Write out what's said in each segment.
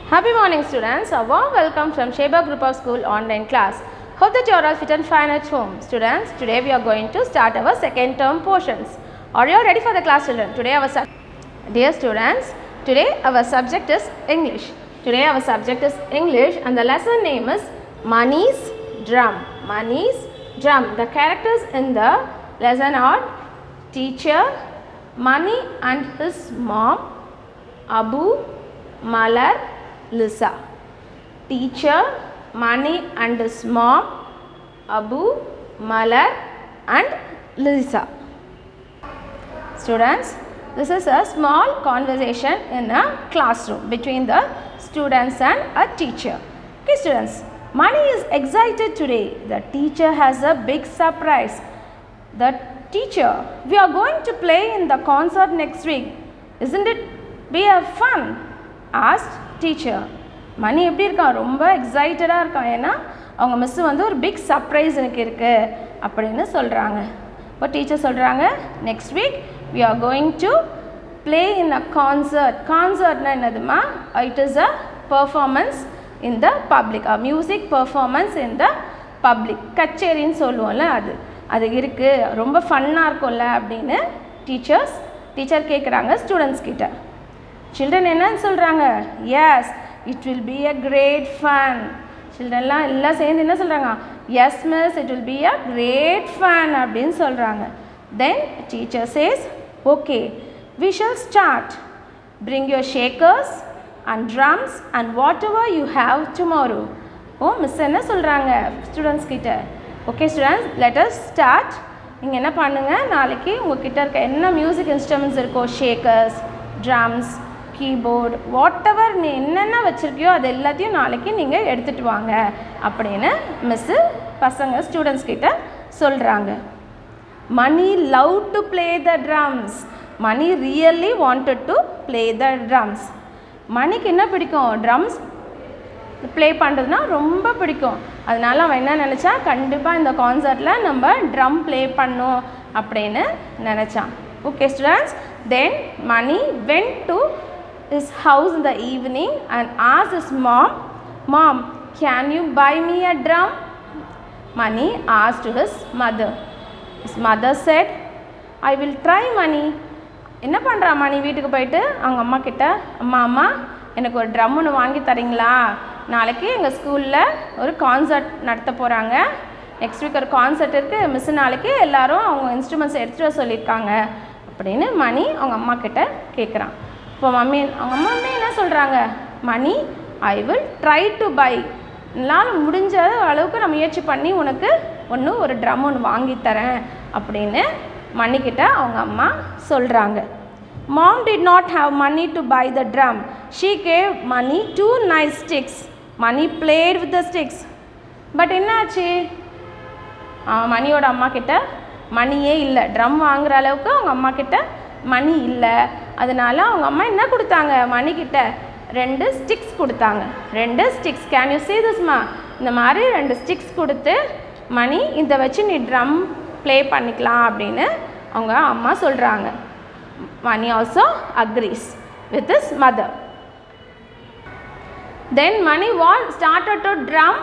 Happy morning students, a warm welcome from Sheba Group of School online class. Hope that you are all fit and fine at home. Students, today we are going to start our second term portions. Are you ready for the class children? Dear students, today our subject is English. Today our subject is English and the lesson name is Mani's Drum. Mani's Drum. The characters in the lesson are teacher, Mani and his mom, Abu, Malar, Lisa. Teacher, Mani and his mom, Abu, Malar and Lisa. Students, this is a small conversation in a classroom between the students and a teacher. Okay students, Mani is excited today. The teacher has a big surprise. The teacher, we are going to play in the concert next week. Isn't it be a fun? Asked teacher. Mani எப்படி இருக்கான், ரொம்ப எக்ஸைட்டடாக இருக்கான். ஏன்னா அவங்க miss வந்து ஒரு big surprise எனக்கு இருக்குது அப்படின்னு சொல்கிறாங்க. இப்போ டீச்சர் சொல்கிறாங்க, next week we are going to play in a concert. கான்சர்ட்னா என்னதுமா, it is a performance in the public, a music performance in the public. கச்சேரின்னு சொல்லுவோம்ல, அது இருக்குது, ரொம்ப ஃபன்னாக இருக்கும்ல அப்படின்னு டீச்சர் கேட்குறாங்க ஸ்டூடெண்ட்ஸ் கிட்ட. சில்ட்ரன் என்னன்னு சொல்கிறாங்க, yes it will be a great fun. சில்ட்ரன்லாம் எல்லாம் சேர்ந்து என்ன சொல்கிறாங்க, yes miss it will be a great fun அப்படின்னு சொல்கிறாங்க. Then teacher says, okay we shall start. Bring your shakers and drums and whatever you have tomorrow. Oh miss என்ன சொல்கிறாங்க students கிட்ட, okay students let us start. நீங்கள் என்ன பண்ணுங்கள், நாளைக்கு உங்கள்கிட்ட இருக்க என்ன மியூசிக் இன்ஸ்ட்ருமெண்ட்ஸ் இருக்கோ, shakers, drums, keyboard, what ever நீ என்னென்ன வச்சுருக்கியோ அது எல்லாத்தையும் நாளைக்கு நீங்கள் எடுத்துகிட்டு வாங்க அப்படின்னு மிஸ்ஸு பசங்க ஸ்டூடெண்ட்ஸ் கிட்ட சொல்கிறாங்க. Mani love to play the drums. Mani really wanted to play the drums. மணிக்கு என்ன பிடிக்கும், ட்ரம்ஸ் ப்ளே பண்ணுறதுனா ரொம்ப பிடிக்கும். அதனால அவன் என்ன நினச்சா, கண்டிப்பாக இந்த கான்சர்ட்டில் நம்ம ட்ரம் ப்ளே பண்ணோம் அப்படின்னு நினச்சான். Okay students, then Mani went to his house in the evening and asked his mom, can you buy me a drum? Mani asked to his mother. His mother said, I will try. Mani என்ன பண்ணுறா, மணி வீட்டுக்கு போயிட்டு அவங்க அம்மா கிட்ட, அம்மா எனக்கு ஒரு ட்ரம் ஒன்று வாங்கி தரீங்களா, நாளைக்கு எங்கள் ஸ்கூலில் ஒரு கான்சர்ட் நடத்த போகிறாங்க, நெக்ஸ்ட் வீக் ஒரு கான்சர்ட் இருக்குது, மிஸ் நாளைக்கு எல்லோரும் அவங்க இன்ஸ்ட்ருமெண்ட்ஸ் எடுத்துகிட்டு வர சொல்லியிருக்காங்க அப்படின்னு மணி அவங்க அம்மா கிட்ட கேட்குறான். இப்போ அவங்க அம்மா என்ன சொல்கிறாங்க, Mani I will try to buy, என்னால் முடிஞ்ச அளவுக்கு நான் முயற்சி பண்ணி உனக்கு ஒரு ட்ரம் ஒன்று வாங்கித்தரேன் அப்படின்னு மணிக்கிட்ட அவங்க அம்மா சொல்கிறாங்க. Mom did not have money to buy the drum. She gave Mani 2 nice sticks. Mani played with the sticks. But என்னாச்சு, மணியோட அம்மா கிட்ட மணியே இல்லை, ட்ரம் வாங்குகிற அளவுக்கு அவங்க அம்மா கிட்ட மணி இல்லை. அதனால அவங்க அம்மா என்ன கொடுத்தாங்க, மணிக்கிட்ட 2 ஸ்டிக்ஸ் கொடுத்தாங்க. 2 sticks, can you see this மா, இந்த மாதிரி 2 ஸ்டிக்ஸ் கொடுத்து மணி இதை வச்சு நீ ட்ரம் ப்ளே பண்ணிக்கலாம் அப்படின்னு அவங்க அம்மா சொல்கிறாங்க. Mani also agrees with his mother. Then Mani started to drum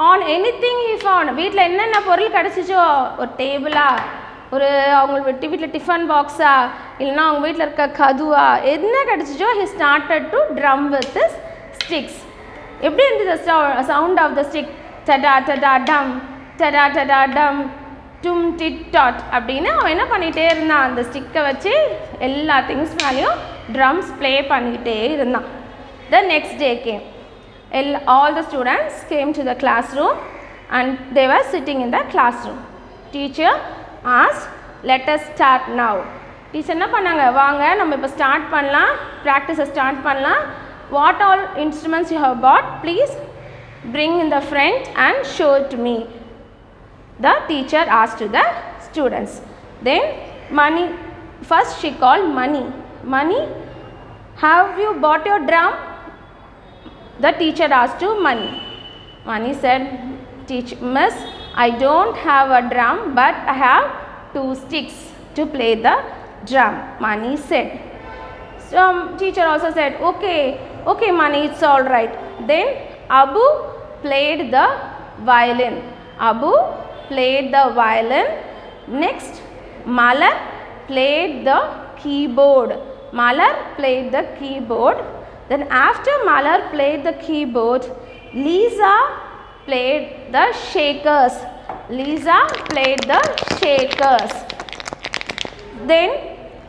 on anything he found. வீட்டில் என்னென்ன பொருள் கிடச்சிச்சோ, ஒரு டேபிளா, ஒரு அவங்க வீட்டில் டிஃபன் பாக்ஸா, இல்லைனா அவங்க வீட்டில் இருக்க கதுவா, என்ன கிடச்சிச்சோ he started to drum with his sticks. எப்படி இருந்தது சவுண்ட் ஆஃப் த ஸ்டிக், டடா டடா டம், டடா டடா டம், டும் டிட் டாட் அப்படின்னு அவன் என்ன பண்ணிகிட்டே இருந்தான், அந்த ஸ்டிக்கை வச்சு எல்லா திங்ஸ் மேலேயும் ட்ரம்ஸ் ப்ளே பண்ணிக்கிட்டே இருந்தான். The next day game. All the students came to the classroom and they were sitting in the classroom. Teacher asked, let us start now. Teacher என்ன பண்ணாங்க, வாங்க நம்ம இப்போ ஸ்டார்ட் பண்ணலாம், ப்ராக்டிஸை ஸ்டார்ட் பண்ணலாம். What all instruments you have bought, please bring in the front and show it to me. The teacher asked to the students. Then Mani, first she called Mani. Mani, have you bought your drum? The teacher asked to Mani. Mani said, Miss, I don't have a drum but I have 2 sticks to play the drum. Mani said. So teacher also said, okay, Okay, Mani, it's all right. Then Abu played the violin. Abu played the violin. Next, Malar played the keyboard. Malar played the keyboard. Then after Malar played the keyboard, Lisa played the shakers. Lisa played the shakers. Then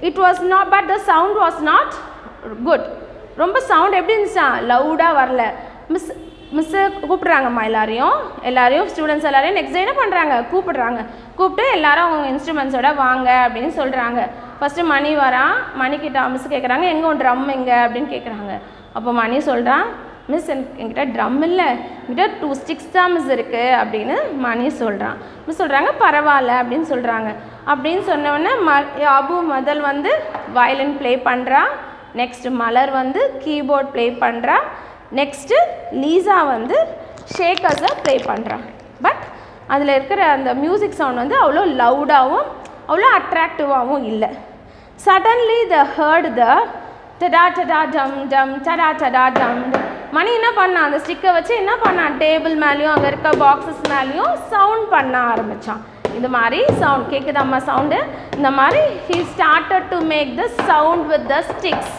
it was not, but the sound was not good. ரொம்ப sound எப்படி இருந்துச்சா, லவுடாக வரல. Miss கூப்பிட்றாங்கம்மா எல்லாரையும் students எல்லாரையும் next day என்ன பண்ணுறாங்க, கூப்பிட்டு எல்லாரும் அவங்க இன்ஸ்ட்ருமெண்ட்ஸோட வாங்க அப்படின்னு சொல்கிறாங்க. ஃபஸ்ட்டு மணி வரான், மணிக்கிட்ட மிஸ் கேட்குறாங்க எங்கே உன் ட்ரம் எங்கே அப்படின்னு கேட்குறாங்க. அப்போ மணி சொல்கிறான், மிஸ் என்கிட்ட ட்ரம் இல்லை, என்கிட்ட 2 ஸ்டிக்ஸ் தான் மிஸ் இருக்குது அப்படின்னு மணி சொல்கிறான். மிஸ் சொல்கிறாங்க பரவாயில்ல அப்படின்னு சொல்கிறாங்க. அப்படின்னு சொன்னோடனே அபு முதல் வந்து வயலின் ப்ளே பண்ணுறா. நெக்ஸ்ட்டு மலர் வந்து கீபோர்ட் ப்ளே பண்ணுறா. நெக்ஸ்ட்டு லீசா வந்து ஷேக்கர்ஸை ப்ளே பண்ணுறா. பட் அதில் இருக்கிற அந்த மியூசிக் சவுண்ட் வந்து அவ்வளோ லவுடாகவும் அவ்வளோ அட்ராக்டிவாகவும் இல்லை. சடன்லி த ஹர்ட் த டடா டடா டம் டம் டடா டடா டம். மணி என்ன பண்ணான், அந்த ஸ்டிக்கை வச்சு என்ன பண்ணான், டேபிள் மேலேயும் அங்கே இருக்க பாக்ஸஸ் மேலேயும் சவுண்ட் பண்ண ஆரம்பித்தான். இந்த மாதிரி சவுண்ட் கேட்குதாம்மா சவுண்டு, இந்த மாதிரி he started to make the sound with the sticks.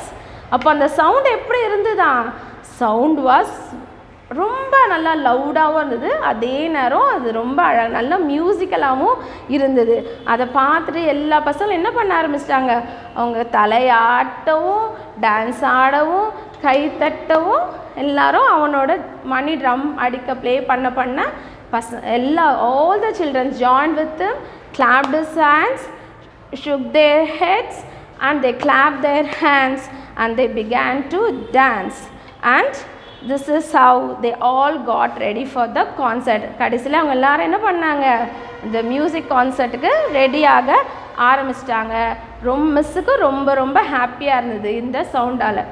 அப்போ அந்த சவுண்ட் எப்படி இருந்ததா, சவுண்ட் வாஸ் ரொம்ப நல்லா லவுடாகவும் இருந்தது, அதே நேரம் அது ரொம்ப நல்ல மியூசிக்கலாகவும் இருந்தது. அதை பார்த்துட்டு எல்லா பசங்களும் என்ன பண்ண ஆரம்பிச்சிட்டாங்க, அவங்க தலையாட்டவும் டான்ஸ் ஆடவும் கை தட்டவும் எல்லாரும் அவனோட மணி ட்ரம் அடிக்க ப்ளே பண்ண all the children joined with him, clapped his hands, shook their heads and they clapped their hands and they began to dance. And this is how they all got ready for the concert. கடைசியில் அவங்க எல்லாரும் என்ன பண்ணாங்க, இந்த music கான்சர்ட்டுக்கு ரெடியாக ஆரம்பிச்சிட்டாங்க. மிஸ்ஸுக்கு ரொம்ப ஹாப்பியாக இருந்தது இந்த சவுண்டால்.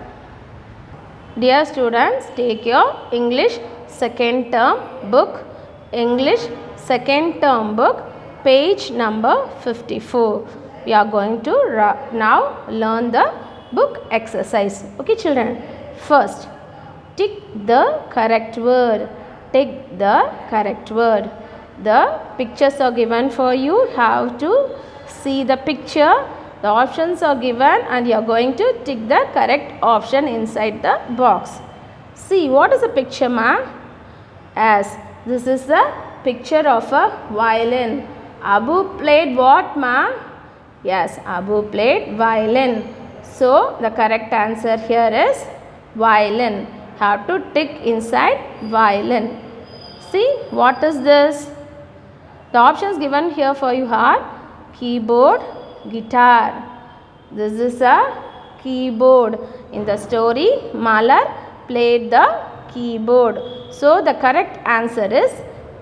Dear students, take your English second term book, English second term book, page number 54. We are going to now learn the book exercise. Okay children, first tick the correct word. Tick the correct word. The pictures are given for you. Have to see the picture. The options are given and you are going to tick the correct option inside the box. See, what is the picture, ma? As this is the picture of a violin. Abu played what, ma? Yes, Abu played violin. So the correct answer here is violin. Have to tick inside violin. See, what is this? The options given here for you are keyboard, guitar. This is a keyboard. In the story, Malar played the keyboard. So the correct answer is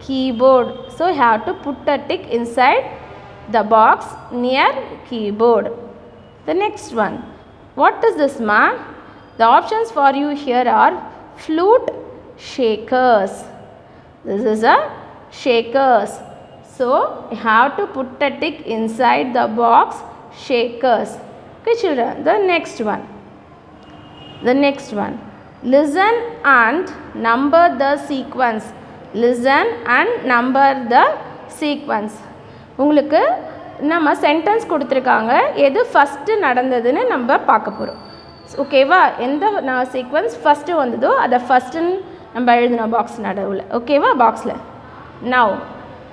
keyboard. So you have to put a tick inside the box near keyboard. The next one. What is this, ma? The options for you here are flute, shakers. This is a shakers. So you have to put a tick inside the box shakers. Okay children, the next one. Listen and number the sequence. Listen and number the sequence. உங்களுக்கு நம்ம sentence கொடுத்துருக்காங்க, எது first நடந்ததுன்னு நம்ம பார்க்க போகிறோம். ஓகேவா, எந்த சீக்வன்ஸ் ஃபஸ்ட்டு வந்ததோ அதை ஃபஸ்ட்டுன்னு நம்ம எழுதணும் பாக்ஸ் நடுவில். ஓகேவா, பாக்ஸில். Now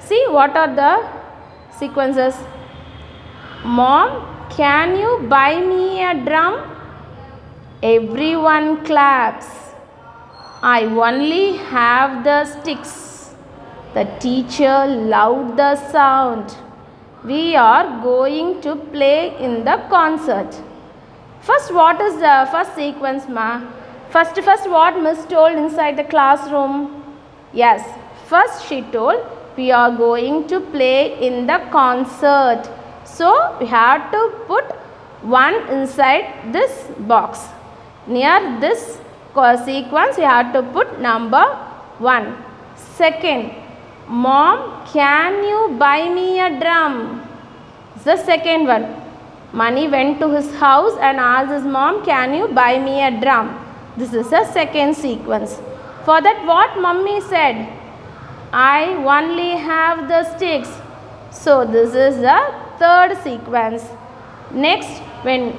see what are the sequences. Mom, can you buy me a drum? Everyone claps. I only have the sticks. The teacher loved the sound. We are going to play in the concert. First, what is the first sequence, ma? First what Miss told inside the classroom? Yes, first she told we are going to play in the concert. So we have to put 1 inside this box. Near this sequence we have to put number 1. Second, Mom, can you buy me a drum? It's the second one. Mani went to his house and asked his mom, can you buy me a drum? This is a second sequence. For that what mummy said? I only have the sticks. So this is the third sequence. Next, when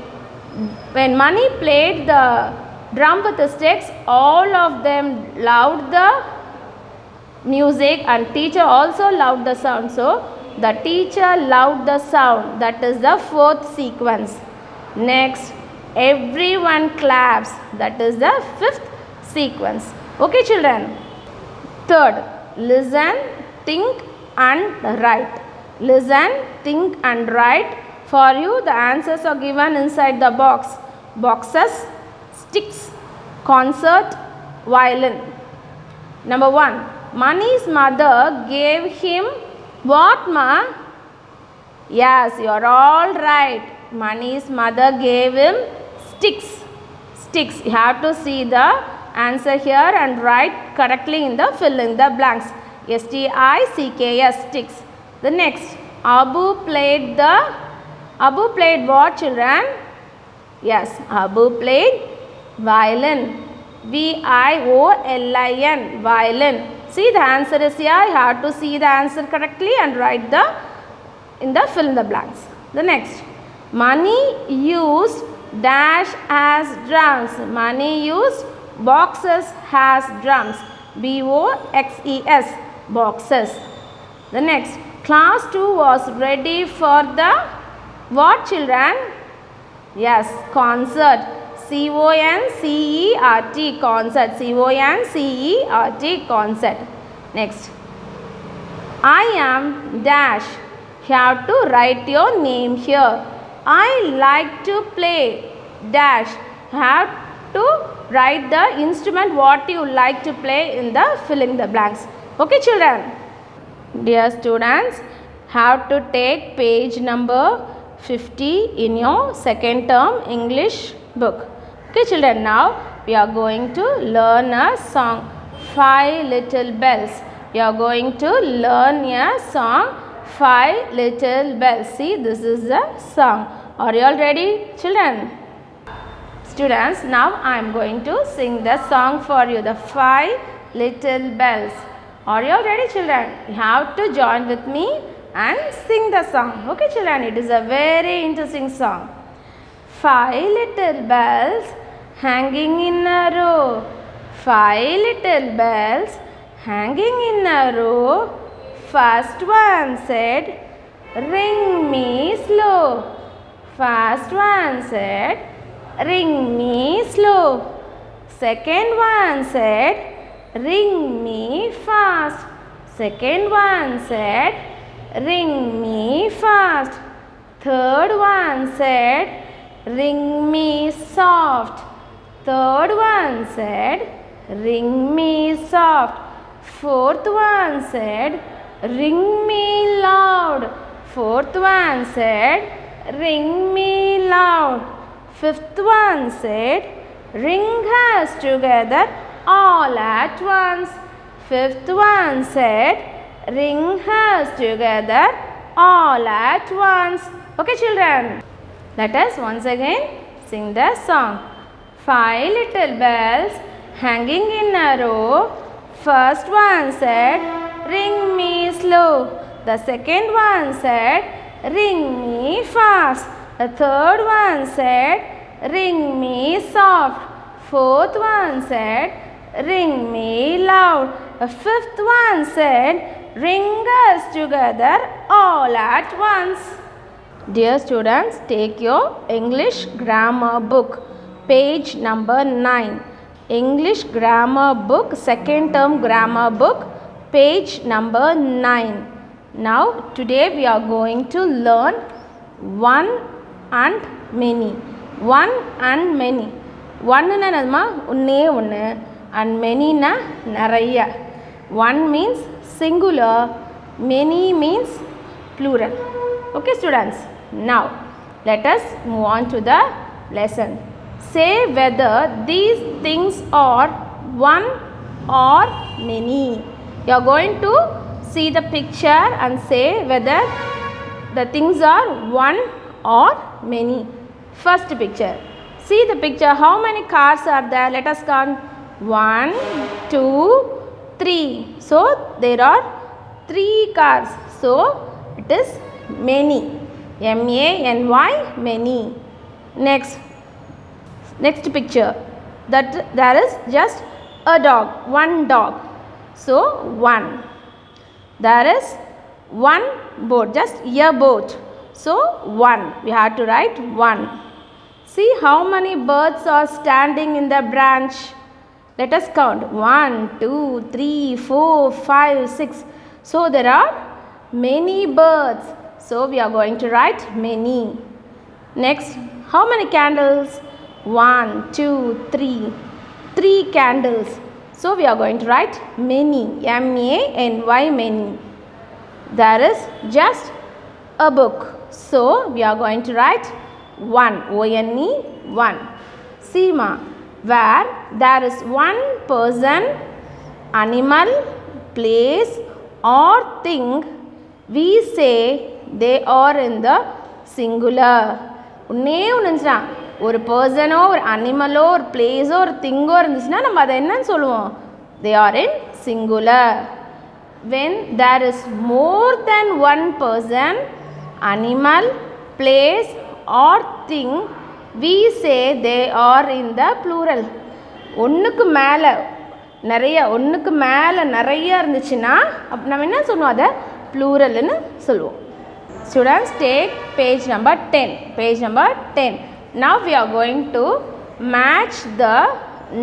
Mani played the drum with the sticks, all of them loved the music and teacher also loved the sound. So the teacher loved the sound. That is the fourth sequence. Next, everyone claps. That is the fifth sequence. Okay children. Third, listen, think and write. Listen, think and write. For you the answers are given inside the boxes. Sticks, concert, violin. Number 1, Mani's mother gave him what, ma? Yes, you are all right. Mani's mother gave him sticks. Sticks. You have to see the answer here and write correctly in the fill in the blanks. S-T-I-C-K-S, sticks. The next, Abu played what children? Yes, Abu played violin. V-I-O-L-I-N, violin. See the answer is here. You have to see the answer correctly and write in the fill in the blanks. The next, Mani used dash as drums. Mani used boxes as drums. B-O-X-E-S, boxes. The next, class 2 was ready for the what children? Yes, concert. C-O-N-C-E-R-T, concert. C-O-N-C-E-R-T, concert. Next, I am dash. You have to write your name here. I like to play dash. You have to write the instrument what you like to play in the filling the blanks. Okay children. Dear students, have to take page number 50 in your second term English book. Okay children, now we are going to learn a song, Five Little Bells. We are going to learn a song, Five Little Bells. See, this is the song. Are you all ready children? Students, now I am going to sing the song for you, the Five Little Bells. Are you all ready children? You have to join with me and sing the song. Okay children, it is a very interesting song. Five little bells hanging in a row. Five little bells hanging in a row. First one said, ring me slow. First one said, ring me slow. Second one said, ring me fast. Second one said, ring me fast. Third one said, ring me soft. Third one said, ring me soft. Fourth one said, ring me loud. Fourth one said, ring me loud. Fifth one said, ring us together all at once. Fifth one said, ring us together all at once. Okay children, let us once again sing the song. Five little bells hanging in a row. First one said, ring me slow. The second one said, ring me fast. The third one said, ring me soft. Fourth one said, ring me loud. The fifth one said, ring us together all at once. Dear students, take your English grammar book, page number 9. English grammar book, second term grammar book, page number 9. Now, today we are going to learn one and many. One and many. One na nadma unne unne and many na naraiya. One means singular, many means plural. Okay students, now let us move on to the lesson. Say whether these things are one or many. You are going to see the picture and say whether the things are one or many. First picture. See the picture. How many cars are there? Let us count. 1, 2, 3. So there are 3 cars. So it is many. M-A-N-Y, many. Next picture. That there is just a dog. 1 dog. So 1. There is 1 boat. Just a boat. So 1. We have to write 1. See how many birds are standing in the branch. Let us count. 1, 2, 3, 4, 5, 6. So there are many birds. So we are going to write many. Next, how many candles? 1, 2, 3. 3 candles. So we are going to write many. M-A-N-Y, many. There is just a book. So we are going to write 1. O-N-E, 1. Seema, where there is one person, animal, place or thing, we say they are in the singular. ஒன்னே ஒன்றுச்சுன்னா ஒரு பர்சனோ ஒரு அனிமலோ ஒரு பிளேஸோ ஒரு திங்கோ இருந்துச்சுன்னா நம்ம அதை என்னன்னு சொல்லுவோம்? They are in singular. When there is more than one person, animal, place or thing, we say they are in the plural. ஒன்றுக்கு மேலே நிறைய இருந்துச்சுன்னா நம்ம என்ன சொல்லுவோம்? அதை ப்ளூரல்னு சொல்லுவோம். Students, take page number 10. Page number 10. Now we are going to match the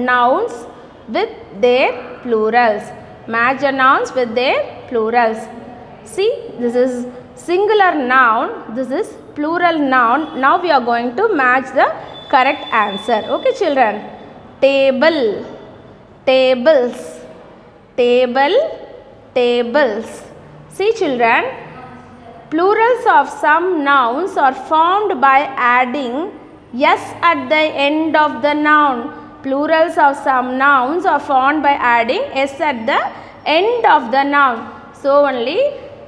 nouns with their plurals. Match the nouns with their plurals. See, this is singular noun. This is plural noun. Now we are going to match the correct answer. Okay, children. Table, tables, table, tables. See, children. Plurals of some nouns are formed by adding s at the end of the noun. Plurals of some nouns are formed by adding s at the end of the noun. So only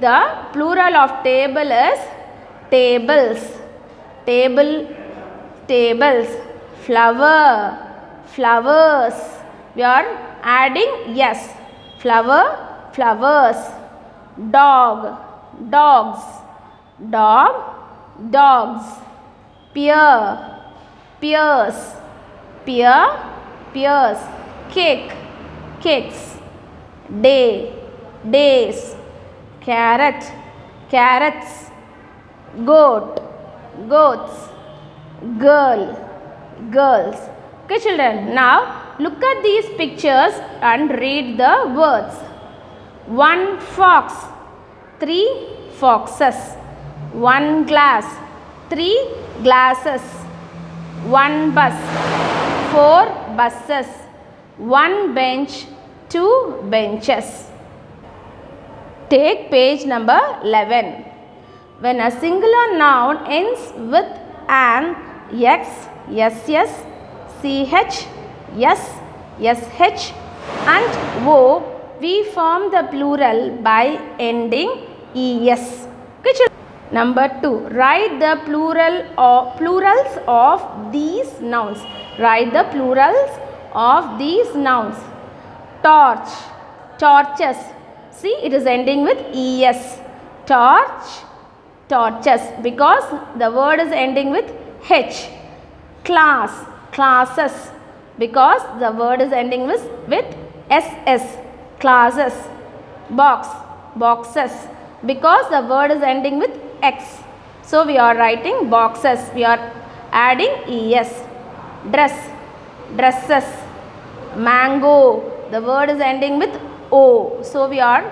the plural of table is tables. Table, tables. Flower, flowers. We are adding s. Flower, flowers. Dog, dogs. Dog, dogs. Pear, pears. Pear, pears. Cake, cakes. Day, days. Carrot, carrots. Goat, goats. Girl, girls. Okay, children. Now look at these pictures and read the words. 1 fox, 3 foxes. 1 glass, 3 glasses. 1 bus, 4 buses. 1 bench, 2 benches. Take page number 11. When a singular noun ends with an x, ss, ch, s, sh and o, we form the plural by ending es. Okay, number 2. Write the plurals of these nouns. Write the plurals of these nouns. Torch, torches. See, it is ending with es. Torch, torches, because the word is ending with h. Class, classes, because the word is ending with ss. Classes. Box, boxes, because the word is ending with x. So we are writing boxes. We are adding es. Dress, dresses. Mango, the word is ending with o. So we are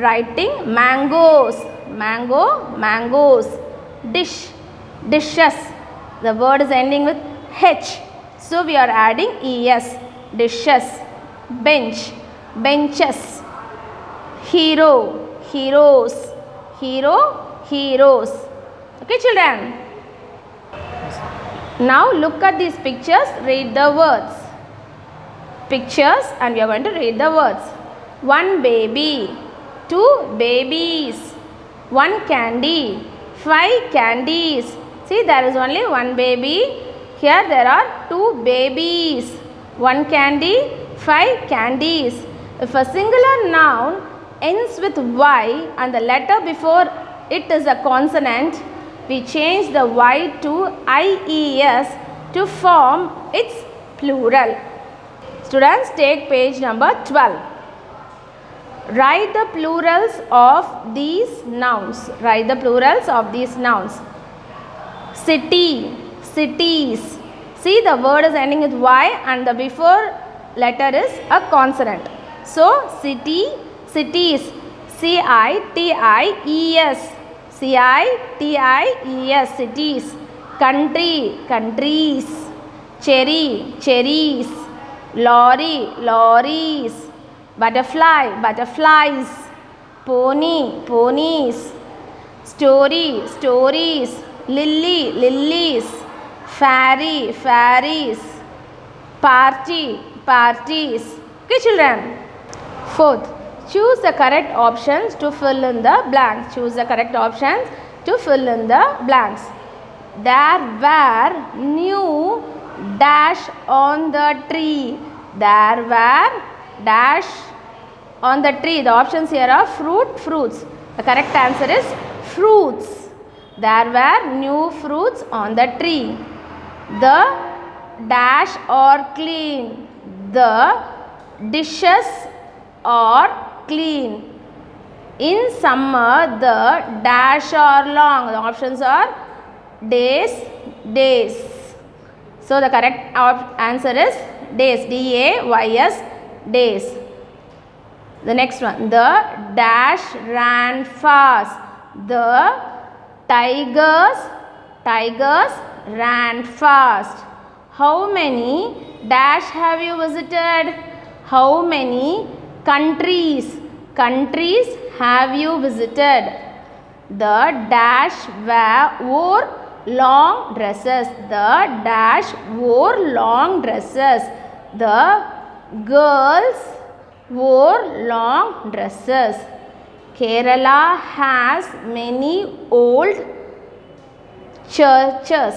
writing mangoes. Mango, mangoes. Dish, dishes, the word is ending with h. So we are adding es. Dishes. Bench, benches. Hero, heroes. Hero, heroes. Okay, children. Now look at these pictures. Read the words. Pictures, and we are going to read the words. 1 baby, 2 babies. 1 candy, 5 candies. See, there is only 1 baby, Here there are 2 babies. 1 candy, 5 candies. If a singular noun ends with Y and the letter before it is a consonant, we change the Y to IES to form its plural. Students, take page number 12. Write the plurals of these nouns. Write the plurals of these nouns. City, cities. See, the word is ending with Y and the before letter is a consonant. So, city, cities. CITIES. CITIES, cities. Country, countries. Cherry, cherries. Lorry, lorries. Butterfly, butterflies. Pony, ponies. Story, stories. Lily, lilies. Fairy, fairies. Party, parties. Okay, children. Fourth, choose the correct options to fill in the blanks. Choose the correct options to fill in the blanks. There were new dash on the tree. There were dash on the tree. The options here are fruit, fruits. The correct answer is fruits. There were new fruits on the tree. The dash are clean. The dishes are clean. In summer, the dash are long. The options are days, days. So, the correct answer is days. DAYS, days. The next one, the dash ran fast. The tigers ran fast. How many dash have you visited? How many countries have you visited? The dash wore long dresses. The dash wore long dresses. The girls wore long dresses. Kerala has many old churches.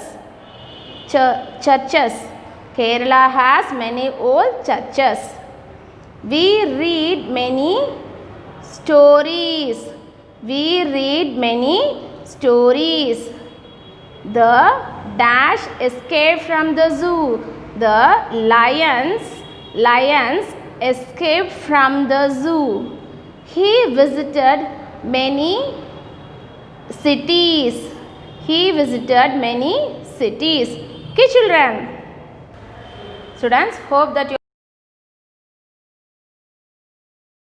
Kerala has many old churches. We read many stories. We read many stories. The dash escaped from the zoo. The lions escaped from the zoo. He visited many cities. He visited many cities. Okay, children. Students, hope that you